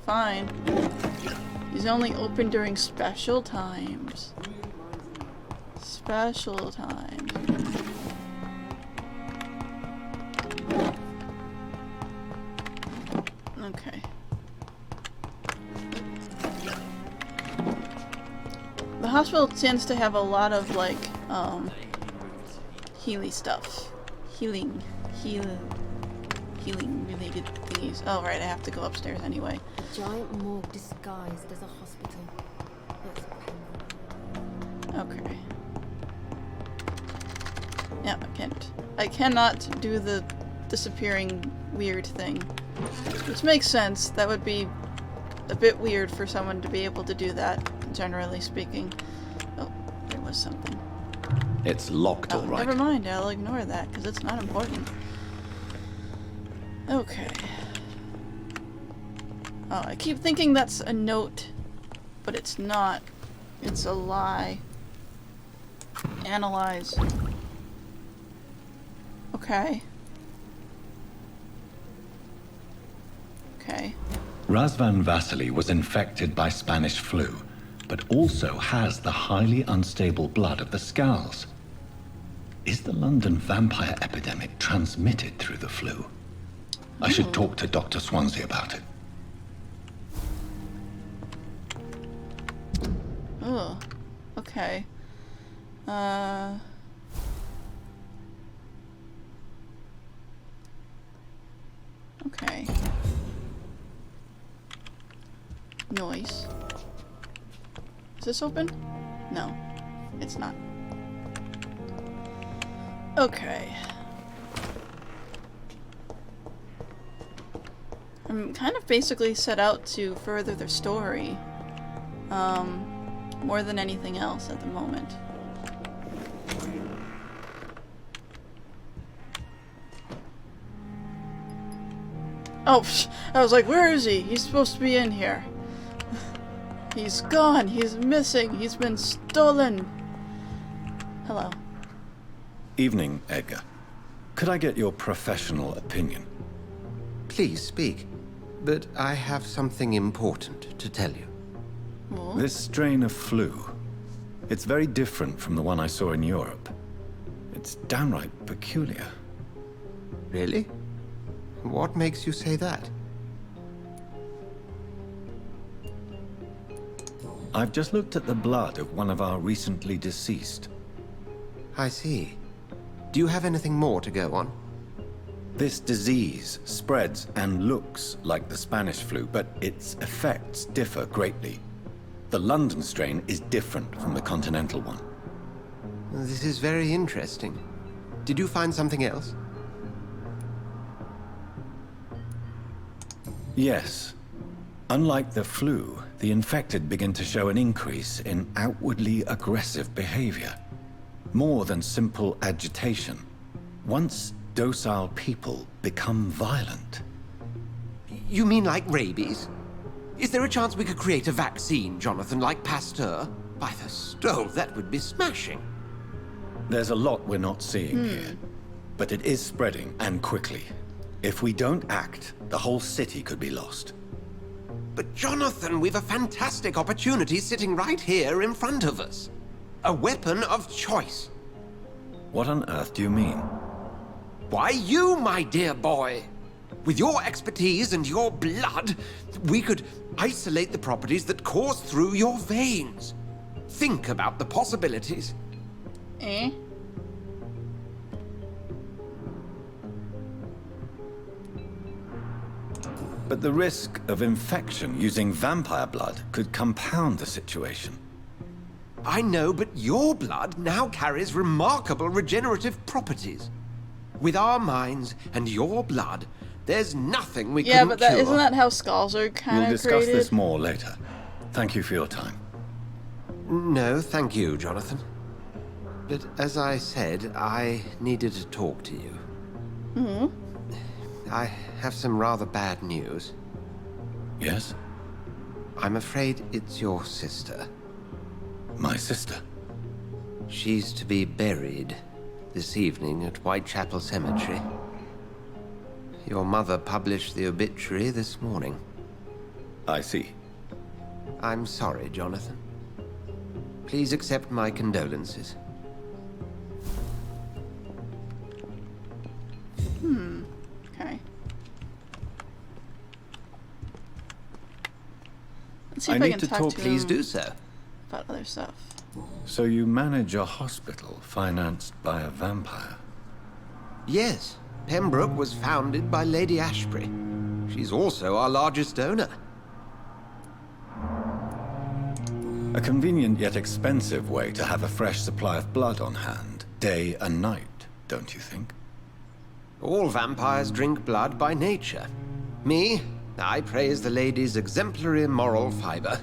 fine. He's only open during special times. Special times. Okay. The hospital tends to have a lot of, like, healy stuff. Healing related thingies. Oh, right, I have to go upstairs anyway. Giant morgue disguised as a hospital. Okay. Yeah, I cannot do the disappearing weird thing. Which makes sense. That would be a bit weird for someone to be able to do that, generally speaking. Oh, there was something. It's locked, all right. Never mind, I'll ignore that, because it's not important. Okay. Oh, I keep thinking that's a note, but it's not. It's a lie. Analyze. Okay. Okay. Razvan Vasily was infected by Spanish flu, but also has the highly unstable blood of the Scowls. Is the London vampire epidemic transmitted through the flu? I should talk to Dr. Swansea about it. Oh, okay. Okay. Noise. Is this open? No, it's not. Okay. I'm kind of basically set out to further the story. More than anything else at the moment. Oh, I was like, where is he? He's supposed to be in here. He's gone. He's missing. He's been stolen. Hello. Evening, Edgar. Could I get your professional opinion? Please speak, but I have something important to tell you. Oh. This strain of flu, it's very different from the one I saw in Europe. It's downright peculiar. Really? What makes you say that? I've just looked at the blood of one of our recently deceased. I see. Do you have anything more to go on? This disease spreads and looks like the Spanish flu, but its effects differ greatly. The London strain is different from the continental one. This is very interesting. Did you find something else? Yes. Unlike the flu, the infected begin to show an increase in outwardly aggressive behavior. More than simple agitation. Once docile people become violent. You mean like rabies? Is there a chance we could create a vaccine, Jonathan, like Pasteur? By the stove, that would be smashing. There's a lot we're not seeing here. But it is spreading, and quickly. If we don't act, the whole city could be lost. But Jonathan, we've a fantastic opportunity sitting right here in front of us. A weapon of choice. What on earth do you mean? Why, you, my dear boy. With your expertise and your blood, we could isolate the properties that course through your veins. Think about the possibilities. Eh? But the risk of infection using vampire blood could compound the situation. I know, but your blood now carries remarkable regenerative properties. With our minds and your blood, there's nothing we couldn't but cure. isn't that how skulls are kind We'll of discuss created? this more later. Thank you for your time. No, thank you, Jonathan. But as I said, I needed to talk to you. Hmm? I have some rather bad news. Yes? I'm afraid it's your sister. My sister? She's to be buried this evening at Whitechapel Cemetery. Your mother published the obituary this morning. I see. I'm sorry, Jonathan. Please accept my condolences. Okay. Let's see I if I need can to talk talk- to Please him do so. about other stuff. So you manage a hospital financed by a vampire? Yes, Pembroke was founded by Lady Ashbury. She's also our largest donor. A convenient yet expensive way to have a fresh supply of blood on hand, day and night, don't you think? All vampires drink blood by nature. Me, I praise the lady's exemplary moral fiber.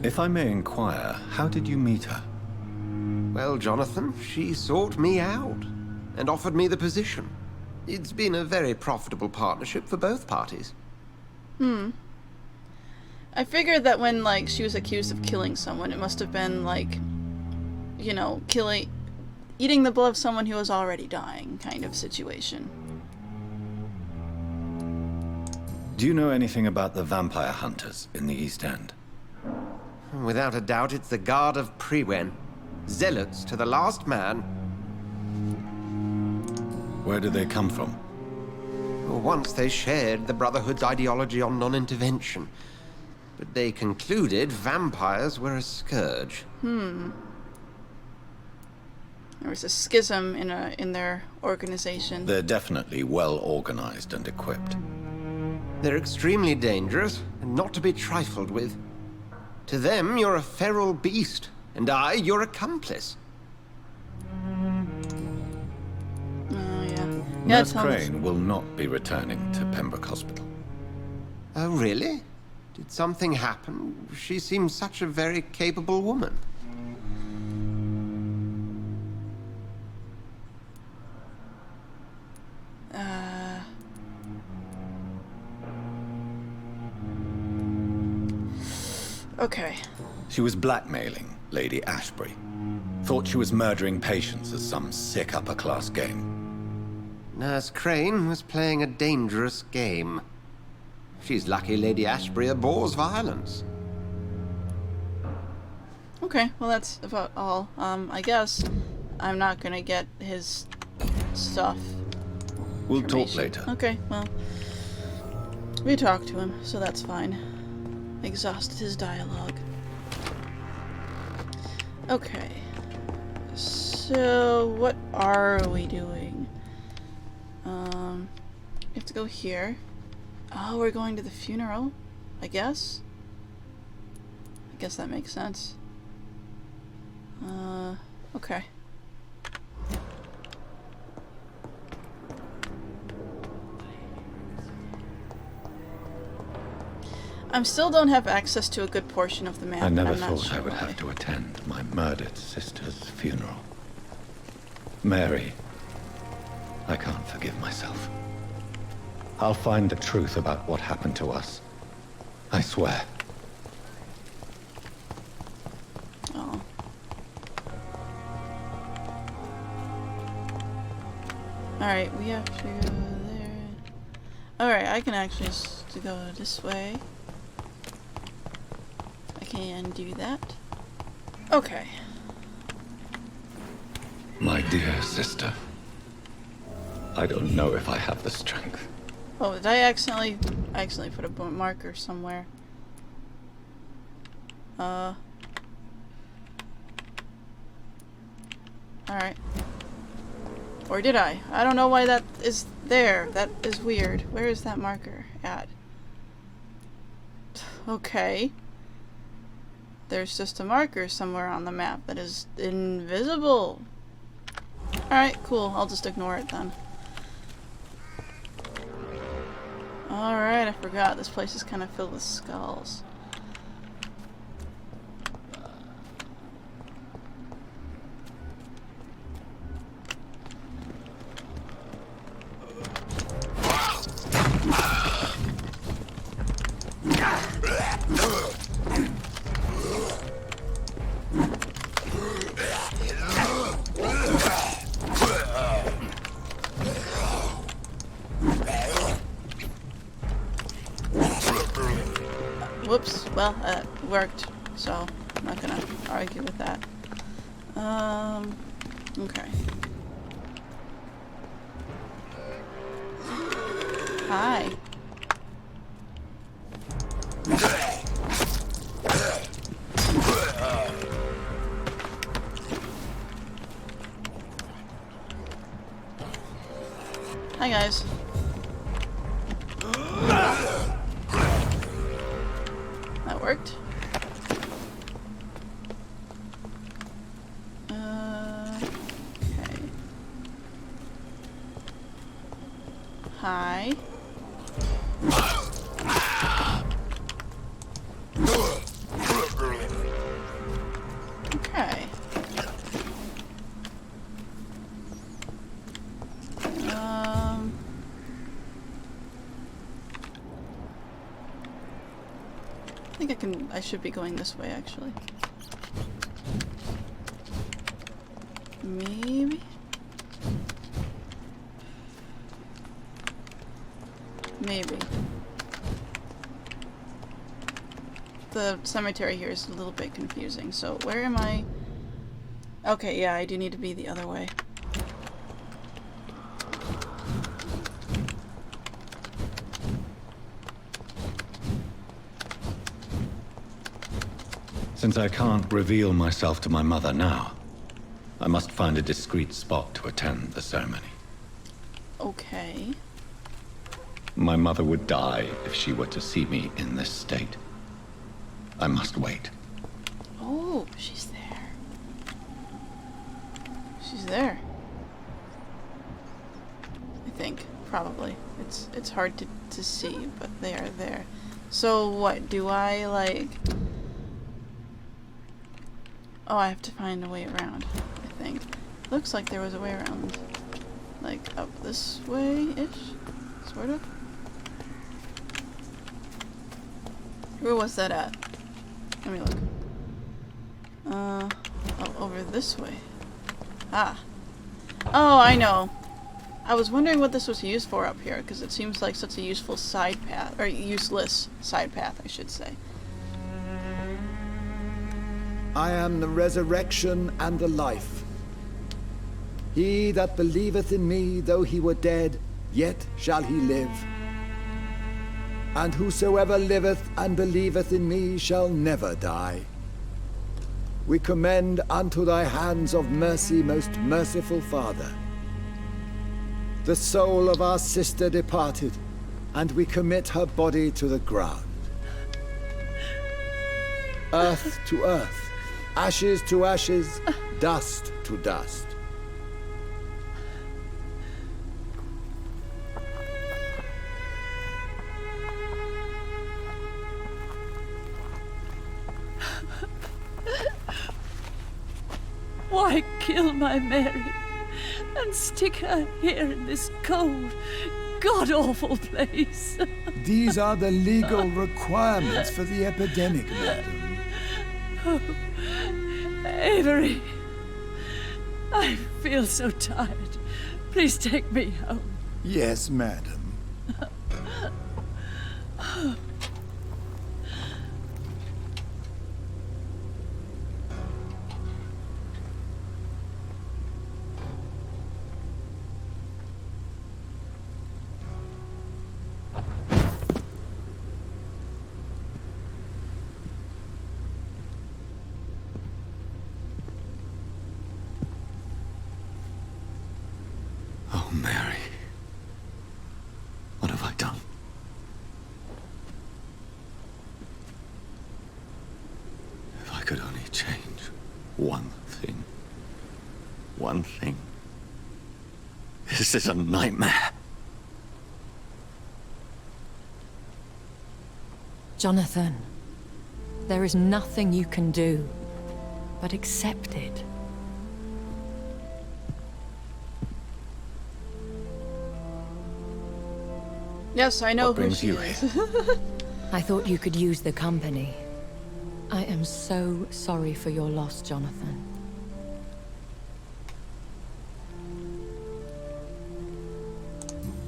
If I may inquire, how did you meet her? Well, Jonathan, she sought me out and offered me the position. It's been a very profitable partnership for both parties. I figured that when, like, she was accused of killing someone, it must have been, like, you know, eating the blood of someone who was already dying kind of situation. Do you know anything about the vampire hunters in the East End? Without a doubt, it's the Guard of Prewen. Zealots to the last man. Where do they come from? Once they shared the Brotherhood's ideology on non-intervention. But they concluded vampires were a scourge. There was a schism in their organization. They're definitely well organized and equipped. They're extremely dangerous and not to be trifled with. To them, you're a feral beast, and I, your accomplice. Oh, yeah. Nurse tell us. Crane will not be returning to Pembroke Hospital. Oh, really? Did something happen? She seems such a very capable woman. Okay. She was blackmailing Lady Ashbury. Thought she was murdering patients as some sick upper-class game. Nurse Crane was playing a dangerous game. She's lucky Lady Ashbury abhors violence. Okay, well that's about all. I guess I'm not gonna get his stuff. We'll talk information. later. Okay, well, we talked to him, so that's fine. Exhausted his dialogue. Okay. So, what are we doing? We have to go here. Oh, we're going to the funeral, I guess? I guess that makes sense. Okay. I still don't have access to a good portion of the map. I never I'm not thought sure I would why. have to attend my murdered sister's funeral. Mary, I can't forgive myself. I'll find the truth about what happened to us. I swear. Oh. Alright, we have to go there. Alright, I can actually just go this way. I can do that. Okay. My dear sister, I don't know if I have the strength. Oh, did I accidentally put a marker somewhere? Alright. Or did I? I don't know why that is there. That is weird. Where is that marker at? Okay. There's just a marker somewhere on the map that is invisible. Alright, cool. I'll just ignore it then. Alright, I forgot. This place is kind of filled with skulls. Whoops. Well, it worked, so I'm not gonna argue with that. Okay. Hi. Hi, guys. That worked. Okay. Hi. Okay. I think I should be going this way, actually. Maybe? Maybe. The cemetery here is a little bit confusing, so where am I? Okay, yeah, I do need to be the other way. Since I can't reveal myself to my mother now, I must find a discreet spot to attend the ceremony. Okay. My mother would die if she were to see me in this state. I must wait. Oh, she's there. She's there. I think, probably. It's hard to see, but they are there. So what, do I, like... Oh, I have to find a way around, I think. Looks like there was a way around. Like, up this way-ish? Sort of? Where was that at? Let me look. Oh, over this way. Ah. Oh, I know. I was wondering what this was used for up here, because it seems like such a useful side path, or useless side path, I should say. I am the resurrection and the life. He that believeth in me, though he were dead, yet shall he live. And whosoever liveth and believeth in me shall never die. We commend unto thy hands of mercy, most merciful Father, the soul of our sister departed, and we commit her body to the ground. Earth to earth, ashes to ashes, dust to dust. Why kill my Mary and stick her here in this cold, god-awful place? These are the legal requirements for the epidemic, madam. Oh, Avery, I feel so tired. Please take me home. Yes, madam. Oh, Mary. What have I done? If I could only change one thing. One thing. This is a nightmare. Jonathan, there is nothing you can do but accept it. Yes, I know What who brings she you is. I thought you could use the company. I am so sorry for your loss, Jonathan.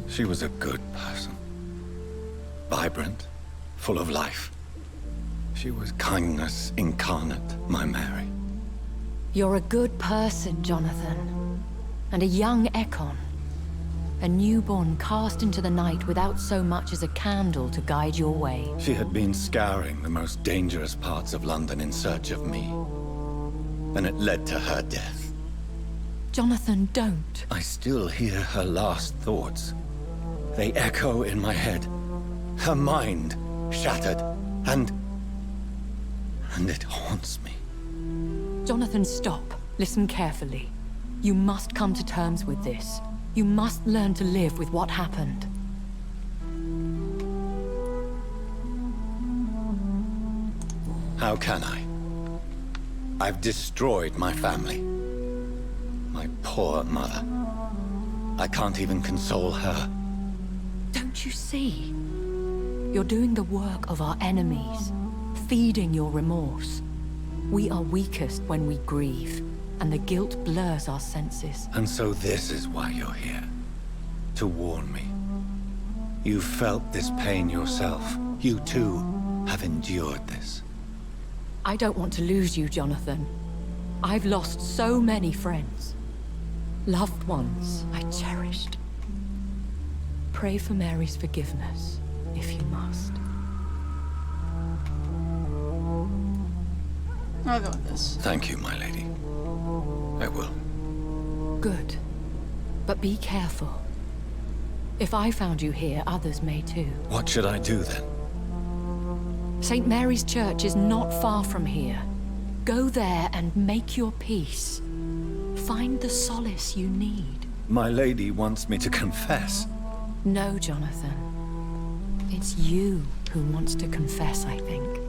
She was a good person. Vibrant, full of life. She was kindness incarnate, my Mary. You're a good person, Jonathan. And a young Ekon. A newborn cast into the night without so much as a candle to guide your way. She had been scouring the most dangerous parts of London in search of me. And it led to her death. Jonathan, don't. I still hear her last thoughts. They echo in my head. Her mind shattered, and it haunts me. Jonathan, stop. Listen carefully. You must come to terms with this. You must learn to live with what happened. How can I? I've destroyed my family. My poor mother. I can't even console her. Don't you see? You're doing the work of our enemies, feeding your remorse. We are weakest when we grieve, and the guilt blurs our senses. And so this is why you're here. To warn me. You felt this pain yourself. You too have endured this. I don't want to lose you, Jonathan. I've lost so many friends. Loved ones I cherished. Pray for Mary's forgiveness, if you must. I'll go with this. Thank you, my lady. I will. Good. But be careful. If I found you here, others may too. What should I do then? St. Mary's Church is not far from here. Go there and make your peace. Find the solace you need. My lady wants me to confess. No, Jonathan. It's you who wants to confess, I think.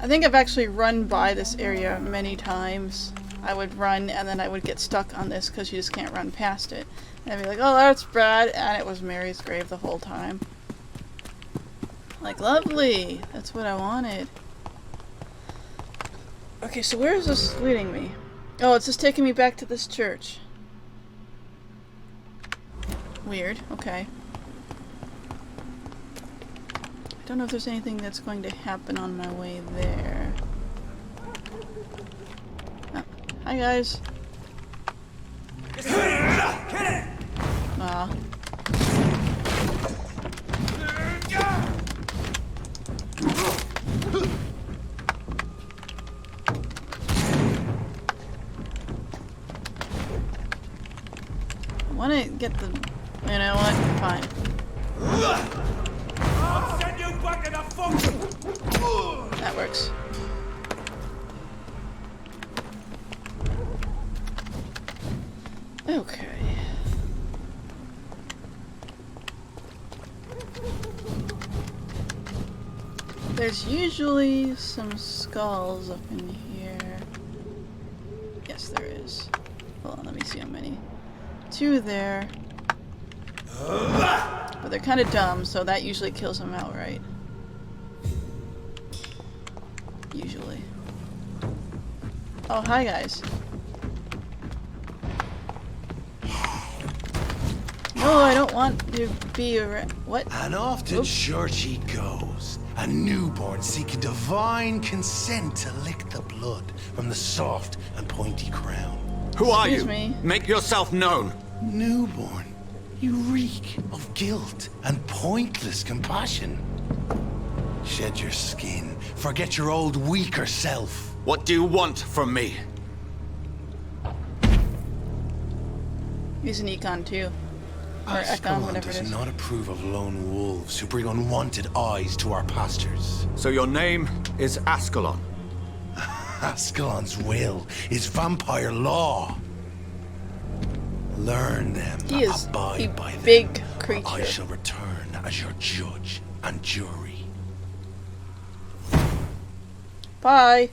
I think I've actually run by this area many times. I would run and then I would get stuck on this because you just can't run past it. And I'd be like, oh, that's bad. And it was Mary's grave the whole time. Like, lovely. That's what I wanted. Okay, so where is this leading me? Oh, it's just taking me back to this church. Weird. Okay. I don't know if there's anything that's going to happen on my way there. Oh, hi guys. Aw. I want to get the... You know what? Fine. I'll send you back in a function! That works. Okay. There's usually some skulls up in here. Yes, there is. Hold on, let me see how many. 2 there. But they're kind of dumb, so that usually kills them outright. Usually. Oh, hi guys. No, I don't want to be around. What? And off to church he goes, a newborn seeking divine consent to lick the blood from the soft and pointy crown. Who are Excuse you? me. Make yourself known. Newborn, you reek of guilt and pointless compassion. Shed your skin, forget your old weaker self. What do you want from me? He's an econ too. Or econ, Ascalon whatever it does is. not approve of lone wolves who bring unwanted eyes to our pastures. So your name is Ascalon. Ascalon's will is vampire law. Learn them, He is abide a by them. big or creature. I shall return as your judge and jury. Bye.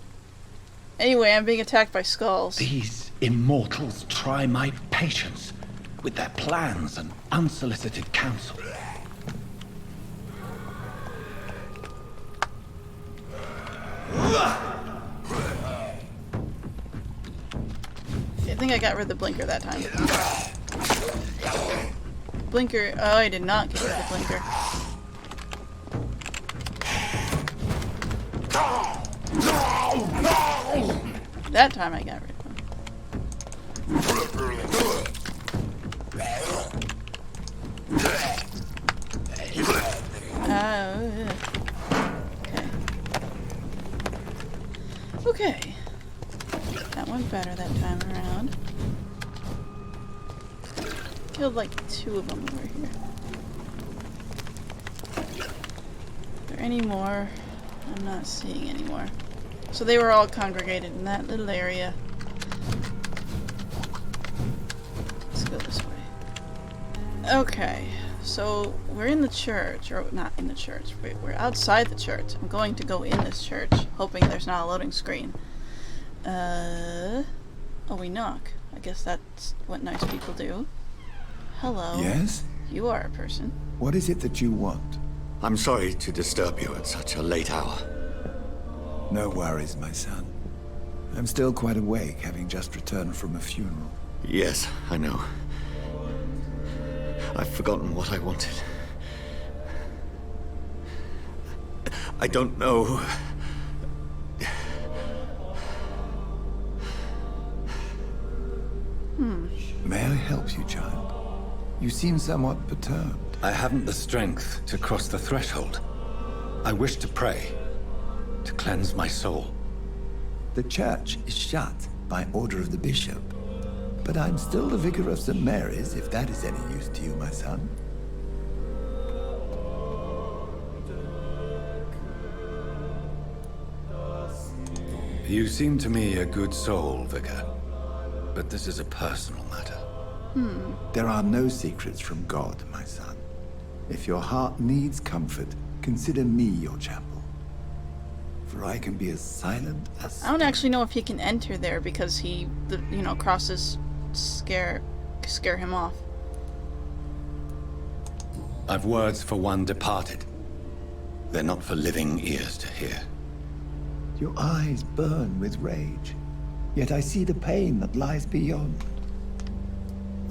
Anyway, I'm being attacked by skulls. These immortals try my patience with their plans and unsolicited counsel. I think I got rid of the blinker that time. blinker. Oh, I did not get rid of the blinker. That time I got rid of him. Okay. Okay. That went better that time around. Killed like 2 of them over here. Are there any more? I'm not seeing any more. So they were all congregated in that little area. Let's go this way. Okay, so we're in the church, or not in the church. We're outside the church. I'm going to go in this church, hoping there's not a loading screen. Oh, we knock. I guess that's what nice people do. Hello. Yes? You are a person. What is it that you want? I'm sorry to disturb you at such a late hour. No worries, my son. I'm still quite awake, having just returned from a funeral. Yes, I know. I've forgotten what I wanted. I don't know. May I help you, child? You seem somewhat perturbed. I haven't the strength to cross the threshold. I wish to pray, to cleanse my soul. The church is shut by order of the bishop. But I'm still the vicar of St. Mary's, if that is any use to you, my son. You seem to me a good soul, Vicar. But this is a personal matter. There are no secrets from God, my son. If your heart needs comfort, consider me your chapel. For I can be as silent as... I don't actually know if he can enter there because crosses scare him off. I've words for one departed. They're not for living ears to hear. Your eyes burn with rage, yet I see the pain that lies beyond.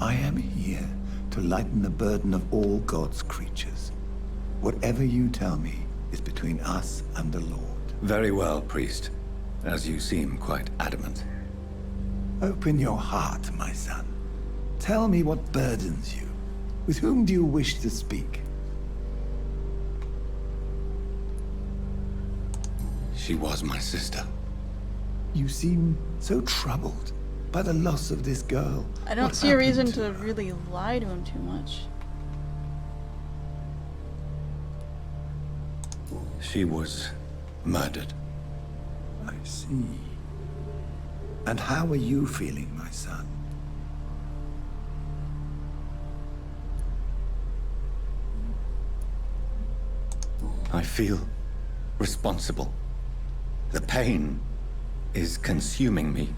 I am here to lighten the burden of all God's creatures. Whatever you tell me is between us and the Lord. Very well, priest. As you seem quite adamant. Open your heart, my son. Tell me what burdens you. With whom do you wish to speak? She was my sister. You seem so troubled by the loss of this girl. I don't see a reason to really lie to him too much. She was murdered. I see. And how are you feeling, my son? I feel responsible. The pain is consuming me.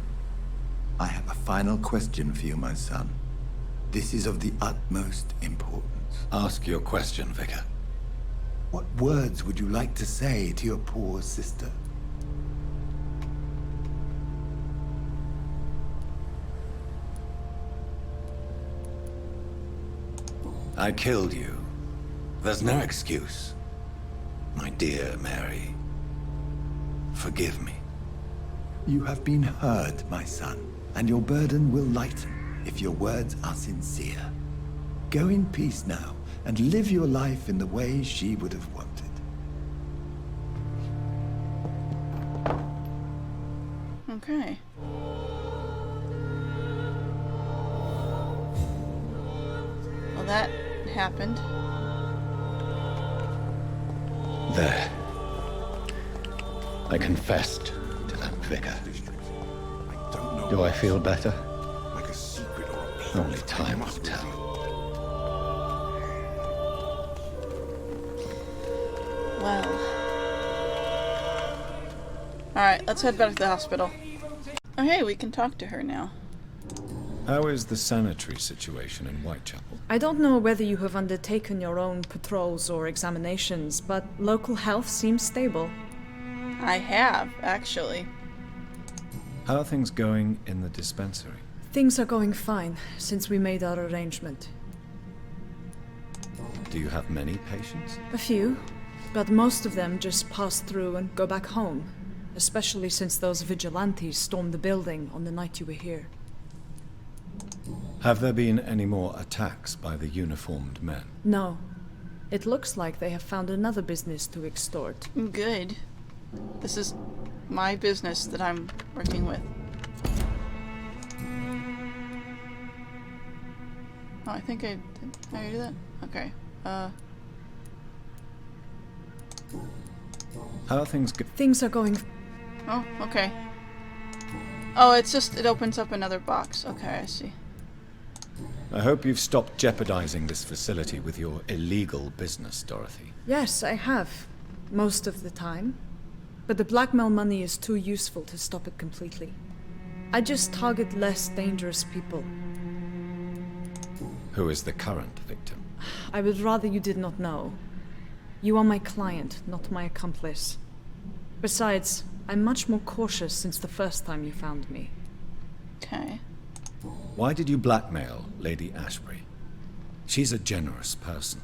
I have a final question for you, my son. This is of the utmost importance. Ask your question, Vicar. What words would you like to say to your poor sister? I killed you. There's no excuse. My dear Mary, forgive me. You have been heard, my son, and your burden will lighten if your words are sincere. Go in peace now, and live your life in the way she would have wanted. Okay. Well, that happened. There. I confessed to that vicar. Do I feel better? Like a secret or a plot. Only time will tell. Well. Alright, let's head back to the hospital. Oh hey, we can talk to her now. How is the sanitary situation in Whitechapel? I don't know whether you have undertaken your own patrols or examinations, but local health seems stable. I have, actually. How are things going in the dispensary? Things are going fine since we made our arrangement. Do you have many patients? A few, but most of them just pass through and go back home, especially since those vigilantes stormed the building on the night you were here. Have there been any more attacks by the uniformed men? No. It looks like they have found another business to extort. Good. This is my business that I'm working with. Oh, I think did I do that? Okay. How are things Things are going... Oh, okay. Oh, it's just, it opens up another box. Okay, I see. I hope you've stopped jeopardizing this facility with your illegal business, Dorothy. Yes, I have. Most of the time. But the blackmail money is too useful to stop it completely. I just target less dangerous people. Who is the current victim? I would rather you did not know. You are my client, not my accomplice. Besides, I'm much more cautious since the first time you found me. Okay. Why did you blackmail Lady Ashbury? She's a generous person.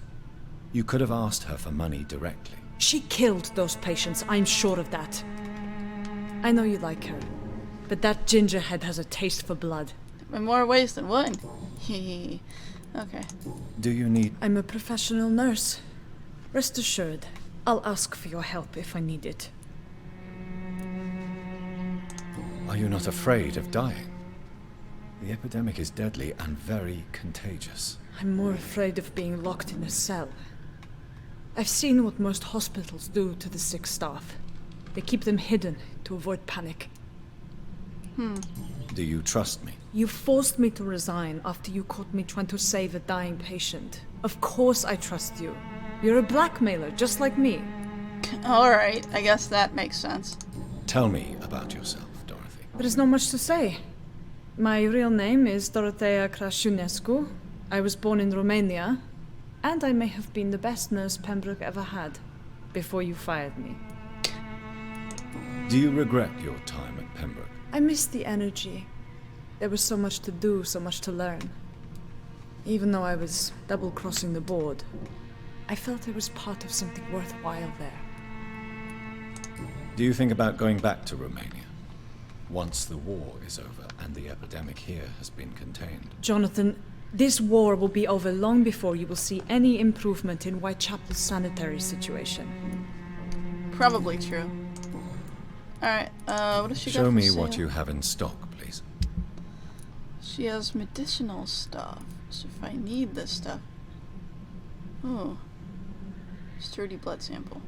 You could have asked her for money directly. She killed those patients, I'm sure of that. I know you like her, but that gingerhead has a taste for blood. In more ways than one. Hehe. Okay. Do you need... I'm a professional nurse. Rest assured, I'll ask for your help if I need it. Are you not afraid of dying? The epidemic is deadly and very contagious. I'm more afraid of being locked in a cell. I've seen what most hospitals do to the sick staff. They keep them hidden to avoid panic. Do you trust me? You forced me to resign after you caught me trying to save a dying patient. Of course I trust you. You're a blackmailer, just like me. Alright, I guess that makes sense. Tell me about yourself, Dorothy. There is not much to say. My real name is Dorothea Crasciunescu. I was born in Romania, and I may have been the best nurse Pembroke ever had, before you fired me. Do you regret your time at Pembroke? I miss the energy. There was so much to do, so much to learn. Even though I was double-crossing the board, I felt I was part of something worthwhile there. Do you think about going back to Romania? Once the war is over and the epidemic here has been contained. Jonathan, this war will be over long before you will see any improvement in Whitechapel's sanitary situation. Probably true. Alright, what does she got Show for me sale? what you have in stock, please. She has medicinal stuff. So if I need this stuff... Oh. Sturdy blood sample.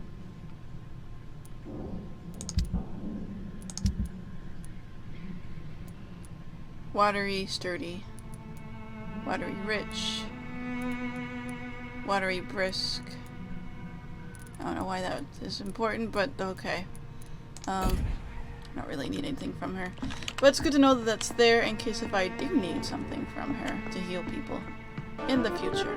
Watery, sturdy. Watery, rich. Watery, brisk. I don't know why that is important, but okay. Not really need anything from her. But it's good to know that that's there in case if I do need something from her to heal people in the future.